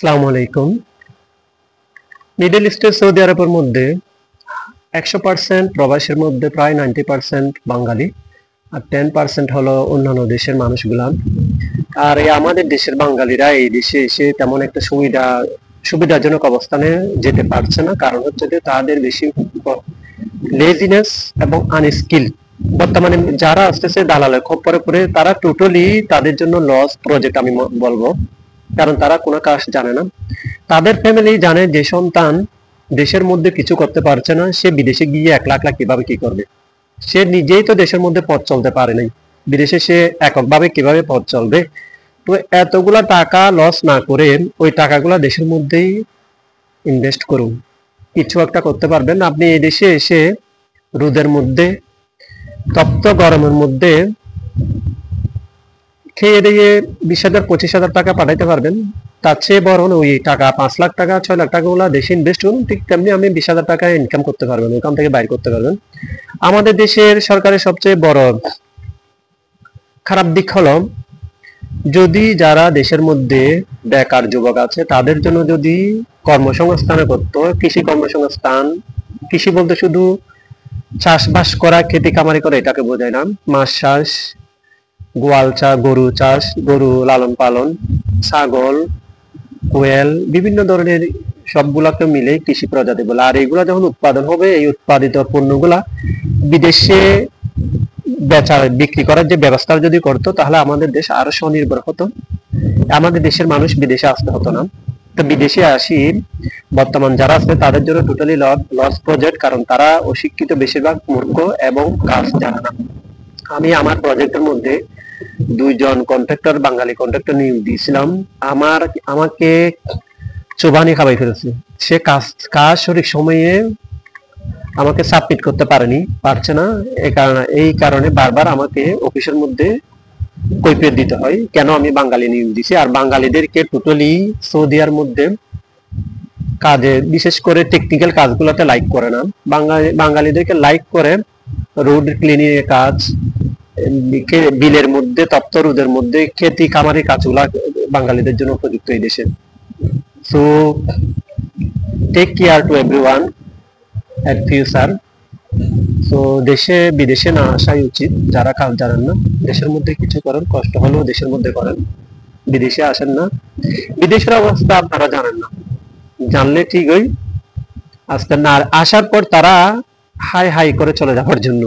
আসসালামু আলাইকুম। মিডল ইস্টের সৌদি আরবের মধ্যে 100% প্রবাসীর মধ্যে প্রায় 90% বাঙালি আর 10% হলো অন্যান্য দেশের মানুষগুলা। আর এই আমাদের দেশের বাঙালিরা এই দেশে এসে তেমন একটা সুবিধাজনক অবস্থানে যেতে পারছে না, কারণ হচ্ছে যে তাদের বেশি লেজিনেস এবং আনস্কিল। বর্তমানে যারা আসতেছে দালালের খপ্পরে পড়ে, তারা টোটালি তাদের জন্য লস প্রজেক্ট আমি বলবো, কারণ তারা কোনো কাজ জানে না। তাদের ফ্যামিলি জানে যে সন্তান দেশের মধ্যে কিছু করতে পারছে না, সে বিদেশে গিয়ে একলা একলা কিভাবে কি করবে। সে নিজেই তো দেশের মধ্যে পথ চলতে পারে নাই, বিদেশে সে এককভাবে কিভাবে পথ চলবে। তো এতগুলা টাকা লস না করে ওই টাকাগুলা দেশের মধ্যেই ইনভেস্ট করুন, কিছু একটা করতে পারবেন। আপনি এই দেশে এসে রোদের মধ্যে, তপ্ত গরমের মধ্যে খেয়ে দিয়ে 20,000 25,000 টাকা পাঠাইতে পারবেন। তার চেয়ে বরং ওই টাকা 5 লাখ টাকা 6 লাখ টাকা গুলা দেশে ইনভেস্ট করুন, ঠিক তেমনি আপনি 20,000 টাকা ইনকাম করতে পারবেন, ওখান থেকে বাইর করতে পারবেন। আমাদের দেশের সরকারের সবচেয়ে বড় খারাপ দিক হলো, যদি যারা দেশের মধ্যে বেকার যুবক আছে তাদের জন্য যদি কর্মসংস্থানে করতো, কৃষি কর্মসংস্থান, কৃষি বলতে শুধু চাষবাস করা, খেতি কামারি করে এটাকে বোঝায় না। মাছ চাষ, গোয়াল চাষ, গরু চাষ, গরু লালন পালন, ছাগল, কোয়েল, বিভিন্ন ধরনের সবগুলাকে মিলে কৃষি প্রজাতি বলে। আর এগুলা যখন উৎপাদন হবে, এই উৎপাদিত পণ্যগুলা বিদেশে বিক্রি করার যে ব্যবস্থা যদি করতো, তাহলে আমাদের দেশ আরো স্বনির্ভর হতো, আমাদের দেশের মানুষ বিদেশে আসতে হতো না। তো বিদেশে আসি বর্তমান যারা আছে তাদের জন্য টোটালি লস প্রজেক্ট, কারণ তারা অশিক্ষিত, বেশিরভাগ মূর্খ এবং কাজ জানে না। আমি আমার প্রজেক্টের মধ্যে 2 জন কন্ট্রাক্টর, বাঙালি কন্ট্রাক্টর নিয়োগ দিয়েছিলাম। আমাকে চোবানি খাবাই ফেলেছে। সে কাজ সঠিক সময়ে আমাকে সাবমিট করতে পারছে না। এই কারণে বারবার আমাকে অফিসের মধ্যে কৈফিয়ত দিতে হয় কেন আমি বাঙালি নিয়োগ দিছি। আর বাঙালিদেরকে টোটালি সৌদিয়ার মধ্যে কাজে, বিশেষ করে টেকনিক্যাল কাজগুলোতে লাইক করে না। বাঙালিদেরকে লাইক করে রোড ক্লিনিং এর কাজ, বিলের মধ্যে, তপ্ত রোদের মধ্যে খেতি খামারি কাজগুলা বাঙালিদের জন্য উপযুক্ত এই দেশে। So take care to everyone at future. তো দেশে বিদেশে না আসাই উচিত, যারা কাজ জানেন না। দেশের মধ্যে কিছু করেন, কষ্ট হলেও দেশের মধ্যে করেন, বিদেশে আসেন না। বিদেশের অবস্থা আপনারা জানেন না, জানলে ঠিকই আসতেন না। আর আসার পর তারা হাই হাই করে চলে যাওয়ার জন্য